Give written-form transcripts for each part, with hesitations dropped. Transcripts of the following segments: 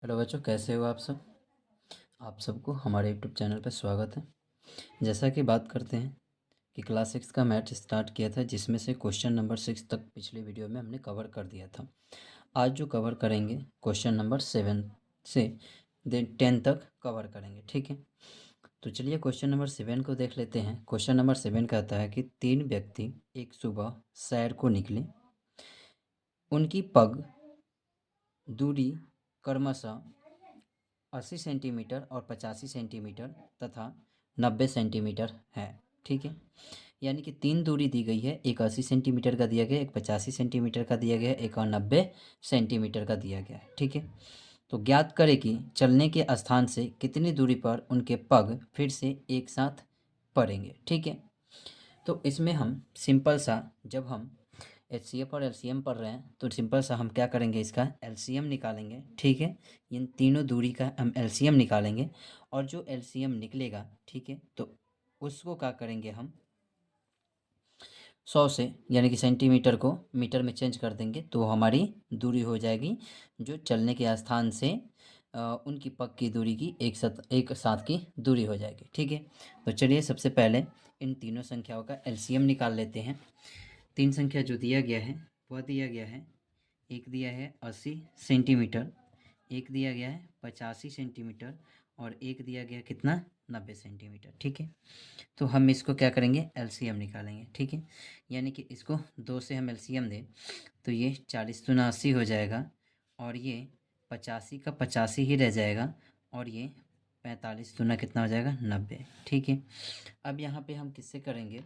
Hello बच्चों, कैसे हो आप सब। आप सबको हमारे यूट्यूब चैनल पर स्वागत है। जैसा कि बात करते हैं कि क्लास 6 का मैथ स्टार्ट किया था, जिसमें से क्वेश्चन नंबर 6 तक पिछले वीडियो में हमने कवर कर दिया था। आज जो कवर करेंगे क्वेश्चन नंबर 7 से 10 तक कवर करेंगे, ठीक है। तो चलिए क्वेश्चन नंबर 7 को देख लेते हैं। क्वेश्चन नंबर 7 कहता है कि 3 व्यक्ति एक सुबह सैर को निकले। उनकी पग दूरी क्रमशः 80 सेंटीमीटर और 85 सेंटीमीटर तथा 90 सेंटीमीटर है, ठीक है। यानी कि 3 दूरी दी गई है, एक 80 सेंटीमीटर का दिया गया, एक 85 सेंटीमीटर का दिया गया, एक और 90 सेंटीमीटर का दिया गया है, ठीक है। तो ज्ञात करें कि चलने के स्थान से कितनी दूरी पर उनके पग फिर से एक साथ पड़ेंगे, ठीक है। तो इसमें हम सिंपल सा, जब हम एचसीएफ और एलसीएम पढ़ रहे हैं तो सिंपल सा हम क्या करेंगे, इसका एलसीएम निकालेंगे, ठीक है। इन तीनों दूरी का हम एलसीएम निकालेंगे और जो एलसीएम निकलेगा, ठीक है, तो उसको क्या करेंगे हम 100 से, यानी कि सेंटीमीटर को मीटर में चेंज कर देंगे, तो हमारी दूरी हो जाएगी जो चलने के स्थान से उनकी पग की दूरी की एक साथ की दूरी हो जाएगी, ठीक है। तो चलिए सबसे पहले इन तीनों संख्याओं का एलसीएम निकाल लेते हैं। तीन संख्या जो दिया गया है वह दिया गया है, एक दिया है 80 सेंटीमीटर, एक दिया गया है 85 सेंटीमीटर और एक दिया गया कितना 90 सेंटीमीटर, ठीक है। तो हम इसको क्या करेंगे, एलसीएम निकालेंगे, ठीक है। यानी कि इसको 2 से हम एलसीएम दें तो ये 40 दूना 80 हो जाएगा और ये 85 का 85 ही रह जाएगा और ये 45 दूना कितना हो जाएगा 90, ठीक है। अब यहाँ पे हम किससे करेंगे,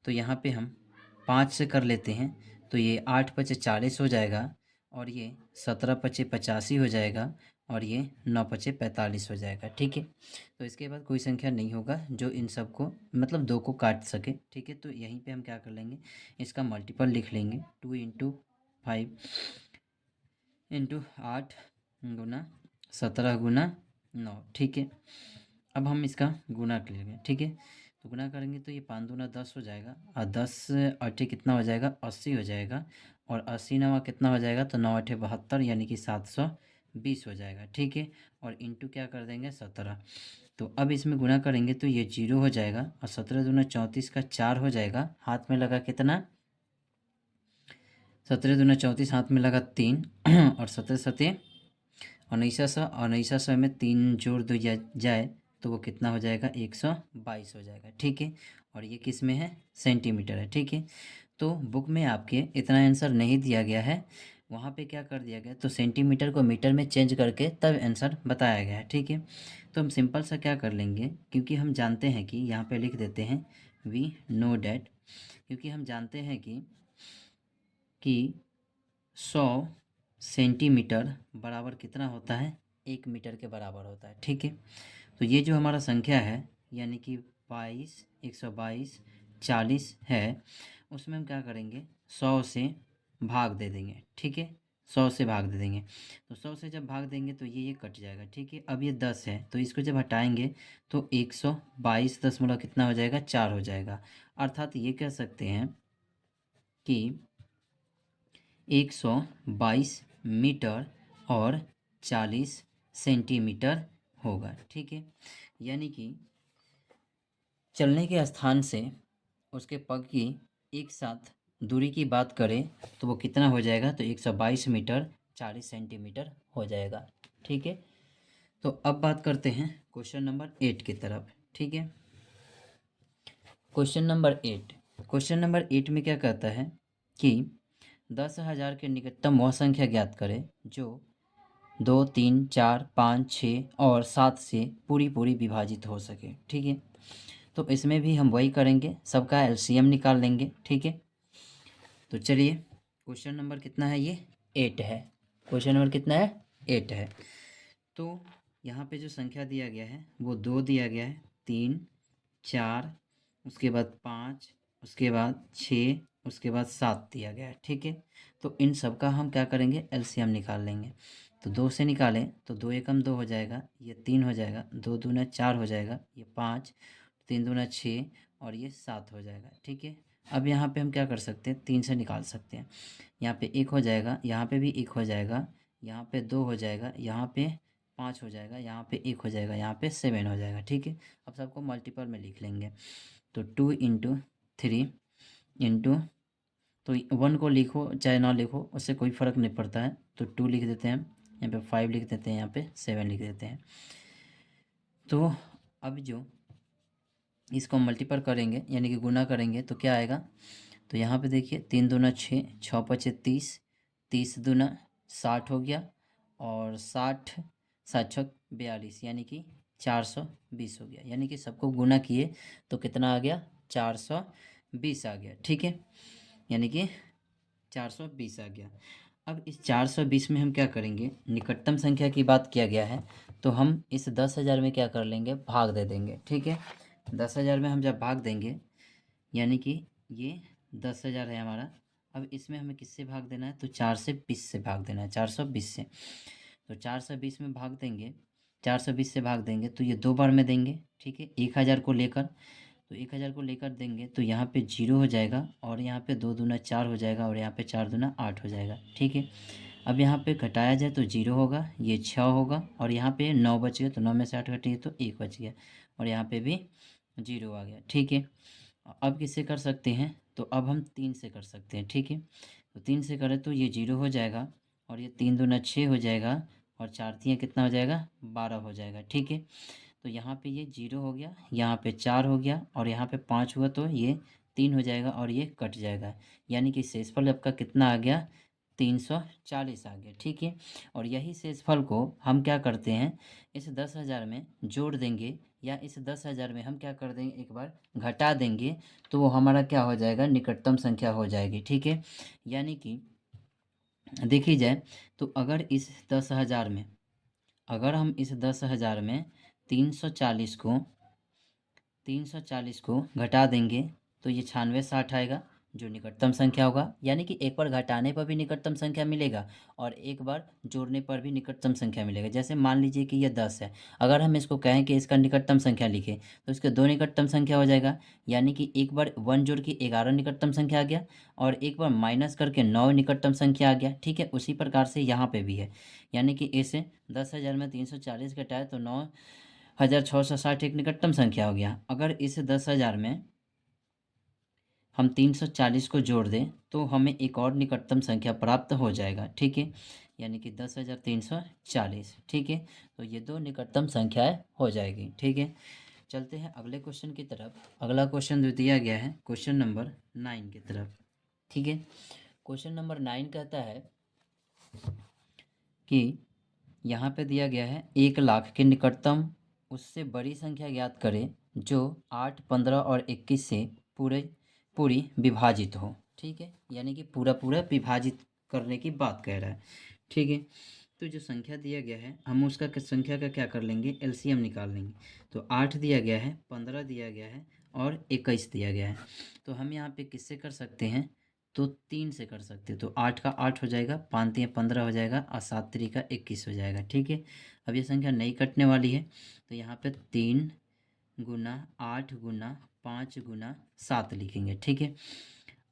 तो यहाँ पे हम 5 से कर लेते हैं, तो ये 8 पचे 40 हो जाएगा और ये 17 पचे 85 हो जाएगा और ये 9 पचे 45 हो जाएगा, ठीक है। तो इसके बाद कोई संख्या नहीं होगा जो इन सब को मतलब 2 को काट सके, ठीक है। तो यहीं पे हम क्या कर लेंगे, इसका मल्टीपल लिख लेंगे, 2 इंटू 5 इंटू 8 गुना 17 गुना 9, ठीक है। अब हम इसका गुना कर लेंगे, ठीक है। तो गुना करेंगे तो ये 5 दूना 10 हो जाएगा और 10 अट्ठे कितना हो जाएगा 80 हो जाएगा और 80 नवा कितना हो जाएगा, तो 9 अट्ठे 72 यानी कि 720 हो जाएगा, ठीक है। और इंटू क्या कर देंगे 17। तो अब इसमें गुना करेंगे तो ये 0 हो जाएगा और 17 दूना 34 का 4 हो जाएगा, हाथ में लगा कितना 17 दूना 34, हाथ में लगा 3 और 17 सते 1900 और 1900 में 3 जोड़ दो जाए तो वो कितना हो जाएगा 122 हो जाएगा, ठीक है। और ये किस में है, सेंटीमीटर है, ठीक है। तो बुक में आपके इतना आंसर नहीं दिया गया है, वहाँ पे क्या कर दिया गया, तो सेंटीमीटर को मीटर में चेंज करके तब आंसर बताया गया है, ठीक है। तो हम सिंपल सा क्या कर लेंगे, क्योंकि हम जानते हैं कि यहाँ पे लिख देते हैं वी नो डैट, क्योंकि हम जानते हैं कि 100 सेंटीमीटर बराबर कितना होता है, 1 मीटर के बराबर होता है, ठीक है। तो ये जो हमारा संख्या है यानी कि 22 122 40 है, उसमें हम क्या करेंगे 100 से भाग दे देंगे, ठीक है। 100 से भाग दे देंगे, तो 100 से जब भाग देंगे तो ये कट जाएगा, ठीक है। अब ये 10 है तो इसको जब हटाएंगे तो 122 दशमलव कितना हो जाएगा 4 हो जाएगा। अर्थात ये कह सकते हैं कि 122 मीटर और 40 सेंटीमीटर होगा, ठीक है। यानी कि चलने के स्थान से उसके पग की एक साथ दूरी की बात करें तो वो कितना हो जाएगा, तो 122 मीटर 40 सेंटीमीटर हो जाएगा, ठीक है। तो अब बात करते हैं क्वेश्चन नंबर 8 की तरफ, ठीक है। क्वेश्चन नंबर 8 में क्या कहता है कि 10,000 के निकटतम वह संख्या ज्ञात करें जो 2 3 4 5 6 और 7 से पूरी पूरी विभाजित हो सके, ठीक है। तो इसमें भी हम वही करेंगे, सबका एलसीएम निकाल लेंगे, ठीक है। तो चलिए क्वेश्चन नंबर कितना है, ये 8 है। क्वेश्चन नंबर कितना है 8 है। तो यहाँ पे जो संख्या दिया गया है वो 2 दिया गया है, 3 4 उसके बाद 5 उसके बाद 6 उसके बाद 7 दिया गया है, ठीक है। तो इन सब का हम क्या करेंगे, एलसीएम निकाल लेंगे। तो 2 से निकालें तो 2 एकम 2 हो जाएगा, ये 3 हो जाएगा, 2 दूना 4 हो जाएगा, ये 5 3 दूना 6 और ये 7 हो जाएगा, ठीक है। अब यहाँ पे हम क्या कर सकते हैं, 3 से निकाल सकते हैं। यहाँ पे 1 हो जाएगा, यहाँ पे भी 1 हो जाएगा, यहाँ पे 2 हो जाएगा, यहाँ पे 5 हो जाएगा, यहाँ पे 1 हो जाएगा, यहाँ पे 7 हो जाएगा। ठीक है, अब सबको मल्टीपल में लिख लेंगे। तो 2 इंटू 3 इंटू, तो 1 को लिखो चाहे ना लिखो उससे कोई फ़र्क नहीं पड़ता है। तो 2 लिख देते हैं, यहाँ पे 5 लिख देते हैं, यहाँ पे 7 लिख देते हैं। तो अब जो इसको मल्टीपल करेंगे यानी कि गुना करेंगे तो क्या आएगा, तो यहाँ पे देखिए 3 दूना 6, 6 पचे 30, 30 दूना 60 हो गया, और 60 सात छक 42 यानी कि 420 हो गया। यानी कि सबको गुना किए तो कितना आ गया, 420 आ गया। ठीक है, यानी कि 420 आ गया। अब इस 420 में हम क्या करेंगे, निकटतम संख्या की बात किया गया है तो हम इस 10,000 में क्या कर लेंगे, भाग दे देंगे। ठीक है, 10,000 में हम जब भाग देंगे यानी कि ये 10,000 है हमारा। अब इसमें हमें किससे भाग देना है, तो 4 से 20 से भाग देना है, 420 से। तो 420 में भाग देंगे, 420 से भाग देंगे तो ये 2 बार में देंगे। ठीक है, 1,000 को लेकर, तो 1,000 को लेकर देंगे तो यहाँ पे 0 हो जाएगा, और यहाँ पे 2 दूना 4 हो जाएगा, और यहाँ पे 4 दूना 8 हो जाएगा। ठीक है, अब यहाँ पे घटाया जाए तो 0 होगा, ये 6 होगा, और यहाँ पे 9 बच गया, तो 9 में से 8 घटिए तो 1 बच गया, और यहाँ पे भी 0 आ गया। ठीक है, अब किससे कर सकते हैं, तो अब हम 3 से कर सकते हैं। ठीक है, तो 3 से करें तो ये 0 हो जाएगा, और ये 3 दूना 6 हो जाएगा, और 4 तियाँ कितना हो जाएगा, 12 हो जाएगा। ठीक है, तो यहाँ पे ये 0 हो गया, यहाँ पे 4 हो गया, और यहाँ पे 5 हुआ तो ये 3 हो जाएगा, और ये कट जाएगा। यानी कि शेषफल आपका कितना आ गया, 340 आ गया। ठीक है, और यही शेषफल को हम क्या करते हैं, इस 10,000 में जोड़ देंगे, या इस 10,000 में हम क्या कर देंगे, एक बार घटा देंगे, तो वो हमारा क्या हो जाएगा, निकटतम संख्या हो जाएगी। ठीक है, यानी कि देखी जाए तो अगर इस 10,000 में, अगर हम इस 10,000 में 340 को 340 को घटा देंगे तो ये 9660 आएगा, जो निकटतम संख्या होगा। यानी कि एक बार घटाने पर भी निकटतम संख्या मिलेगा, और एक बार जोड़ने पर भी निकटतम संख्या मिलेगा। जैसे मान लीजिए कि ये 10 है, अगर हम इसको कहें कि इसका निकटतम संख्या लिखें तो इसके 2 निकटतम संख्या हो जाएगा। यानी कि एक बार 1 जोड़ के 11 निकटतम संख्या आ गया, और एक बार माइनस करके 9 निकटतम संख्या आ गया। ठीक है, उसी प्रकार से यहाँ पे भी है। यानी कि इसे 10,000 में 340 घटाए तो 9,660 एक निकटतम संख्या हो गया। अगर इस 10,000 में हम 340 को जोड़ दें तो हमें एक और निकटतम संख्या प्राप्त हो जाएगा। ठीक है, यानी कि 10,340। ठीक है, तो ये 2 निकटतम संख्याएं हो जाएगी। ठीक है, चलते हैं अगले क्वेश्चन की तरफ। अगला क्वेश्चन जो दिया गया है क्वेश्चन नंबर 9 की तरफ। ठीक है, क्वेश्चन नंबर 9 कहता है कि यहाँ पे दिया गया है 1,00,000 के निकटतम उससे बड़ी संख्या ज्ञात करें जो 8, 15 और 21 से पूरे पूरी विभाजित हो। ठीक है, यानी कि पूरा पूरा विभाजित करने की बात कह रहा है। ठीक है, तो जो संख्या दिया गया है हम उसका संख्या का क्या कर लेंगे, एलसीएम निकाल लेंगे। तो 8 दिया गया है, 15 दिया गया है, और 21 दिया गया है। तो हम यहाँ पे किससे कर सकते हैं, तो 3 से कर सकते हैं। तो 8 का 8 हो जाएगा, 5 तियाँ 15 हो जाएगा, और 7 तिरिका 21 हो जाएगा। ठीक है, अब ये संख्या नहीं कटने वाली है, तो यहाँ पे 3 गुना 8 गुना 5 गुना 7 लिखेंगे। ठीक है,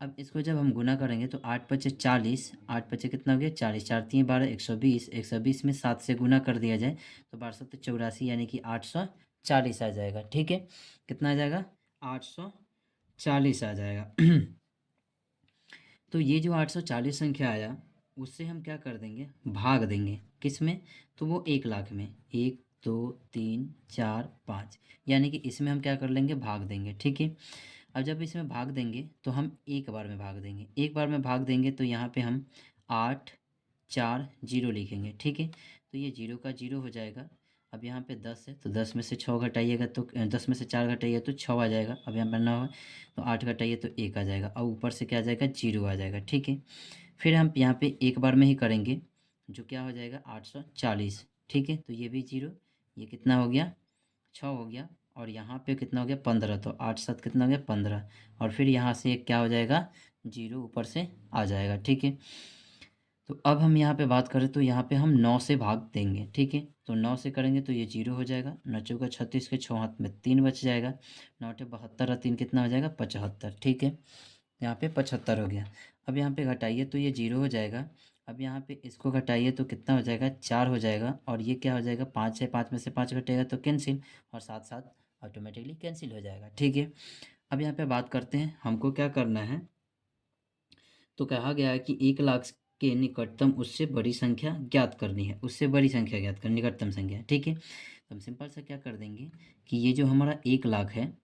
अब इसको जब हम गुना करेंगे तो 8 पचे 40, 8 पचे कितना हो गया 40, 4 तियाँ 12, 120, 120 में 7 से गुना कर दिया जाए तो 12 84, यानी कि 840 आ जाएगा। ठीक है, कितना आ जाएगा, 840 आ जाएगा। तो ये जो 840 संख्या आया उससे हम क्या कर देंगे, भाग देंगे। किस में, तो वो 1,00,000 में, 1 2 3 4 5, यानी कि इसमें हम क्या कर लेंगे, भाग देंगे। ठीक है, अब जब इसमें भाग देंगे तो हम एक बार में भाग देंगे। एक बार में भाग देंगे तो यहाँ पे हम 8 4 0 लिखेंगे। ठीक है, तो ये 0 का 0 हो जाएगा। अब यहाँ पे 10 है तो 10 में से 6 घटाइएगा तो 10 में से 4 घटाइए तो 6 आ जाएगा। अब यहाँ पर 9 है तो 8 घटाइए तो 1 आ जाएगा, और ऊपर से क्या आ जाएगा, 0 आ जाएगा। ठीक है, फिर हम यहाँ पे एक बार में ही करेंगे, जो क्या हो जाएगा 840। ठीक है, तो ये भी 0, ये कितना हो गया 6 हो गया, और यहाँ पे कितना हो गया 15, तो 8 7 कितना हो गया 15, और फिर यहाँ से एक क्या हो जाएगा 0 ऊपर से आ जाएगा। ठीक है, तो अब हम यहाँ पे बात करें तो यहाँ पे हम 9 से भाग देंगे। ठीक है, तो 9 से करेंगे तो ये 0 हो जाएगा, 9 चौका 36 के 6 हाथ में 3 बच जाएगा, 9 अठे 72 और 3 कितना हो जाएगा 75। ठीक है, यहाँ पे 75 हो गया। अब यहाँ पे घटाइए तो ये 0 हो जाएगा। अब यहाँ पे इसको घटाइए तो कितना हो जाएगा, 4 हो जाएगा। और ये क्या हो जाएगा, 5 है, 5 में से 5 घटेगा तो कैंसिल, और साथ साथ ऑटोमेटिकली कैंसिल हो जाएगा। ठीक है, अब यहाँ पे बात करते हैं हमको क्या करना है। तो कहा गया है कि 1 लाख के निकटतम उससे बड़ी संख्या ज्ञात करनी है, उससे बड़ी संख्या ज्ञात करनी, निकटतम संख्या। ठीक है, तो हम सिंपल सा क्या कर देंगे कि ये जो हमारा 1 लाख है,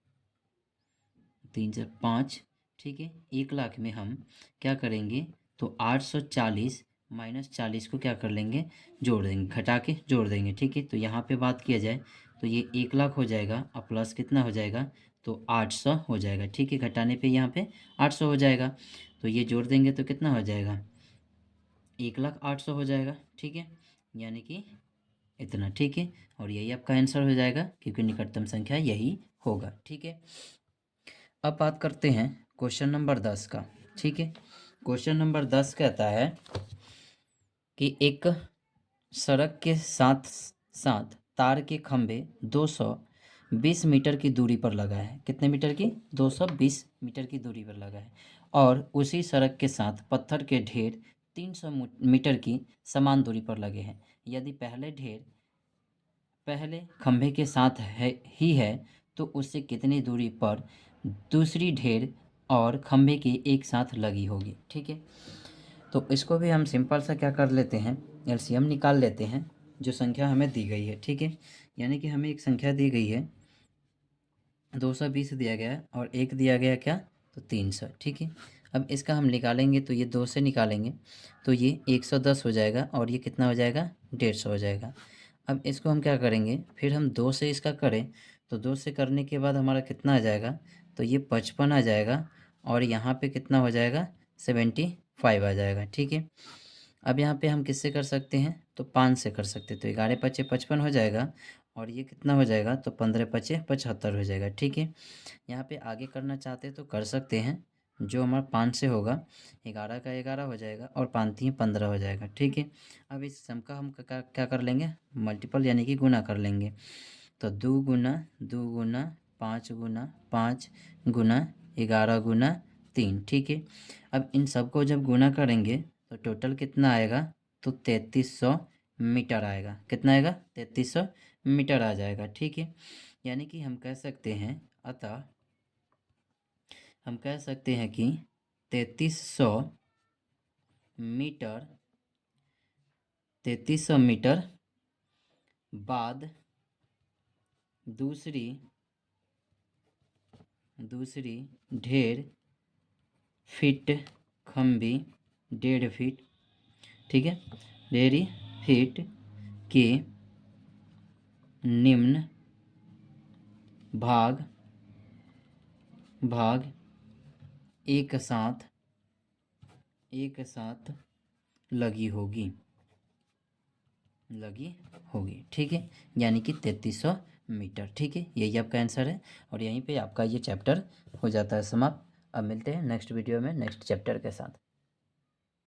3 4 5, ठीक है, 1 लाख में हम क्या करेंगे, तो 840 माइनस 40 को क्या कर लेंगे, जोड़ देंगे, घटा के जोड़ देंगे। ठीक है, तो यहाँ पे बात किया जाए तो ये 1 लाख हो जाएगा और प्लस कितना हो जाएगा, तो 800 हो जाएगा। ठीक है, घटाने पे यहाँ पे 800 हो जाएगा, तो ये जोड़ देंगे तो कितना हो जाएगा, 1,08,000 हो जाएगा। ठीक है, यानी कि इतना। ठीक है, और यही आपका आंसर हो जाएगा क्योंकि निकटतम संख्या यही होगा। ठीक है, अब बात करते हैं क्वेश्चन नंबर 10 का। ठीक है, क्वेश्चन नंबर 10 कहता है कि एक सड़क के साथ साथ तार के खंभे 220 मीटर की दूरी पर लगा है। कितने मीटर की, 220 मीटर की दूरी पर लगा है। और उसी सड़क के साथ पत्थर के ढेर 300 मीटर की समान दूरी पर लगे हैं। यदि पहले ढेर पहले खंभे के साथ है तो उससे कितनी दूरी पर दूसरी ढेर और खंभे की एक साथ लगी होगी। ठीक है, तो इसको भी हम सिंपल सा क्या कर लेते हैं, एलसीएम निकाल लेते हैं जो संख्या हमें दी गई है। ठीक है, यानी कि हमें एक संख्या दी गई है 220 दिया गया है और एक दिया गया क्या, तो 300। ठीक है, अब इसका हम निकालेंगे तो ये 2 से निकालेंगे तो ये 110 हो जाएगा और ये कितना हो जाएगा, 150 हो जाएगा। अब इसको हम क्या करेंगे, फिर हम 2 से इसका करें तो 2 से करने के बाद हमारा कितना आ जाएगा, तो ये 55 आ जाएगा और यहाँ पे कितना हो जाएगा, 75 आ जाएगा। ठीक है, अब यहाँ पे हम किससे कर सकते हैं, तो 5 से कर सकते हैं, तो 11 पचे 55 हो जाएगा और ये कितना हो जाएगा, तो 15 पचे 75 हो जाएगा। ठीक है, यहाँ पे आगे करना चाहते हैं तो कर सकते हैं, जो हमारा 5 से होगा 11 का 11 हो जाएगा और 5 3 15 हो जाएगा। ठीक है, अब इस सम का हम क्या कर लेंगे, मल्टीपल यानी कि गुना कर लेंगे। तो 2 गुना 5 गुना 5 गुना 11 गुना 3। ठीक है, अब इन सबको जब गुना करेंगे तो टोटल कितना आएगा, तो 3300 मीटर आएगा। कितना आएगा, 3300 मीटर आ जाएगा। ठीक है, यानी कि हम कह सकते हैं, अतः हम कह सकते हैं कि 3300 मीटर 3300 मीटर बाद दूसरी ढेर फीट खंभी 1.5 फीट, ठीक है, 1.5 फीट के निम्न भाग एक साथ लगी होगी। ठीक है, यानी कि 3300 मीटर। ठीक है, यही आपका आंसर है और यहीं पे आपका ये चैप्टर हो जाता है समाप्त। अब मिलते हैं नेक्स्ट वीडियो में नेक्स्ट चैप्टर के साथ।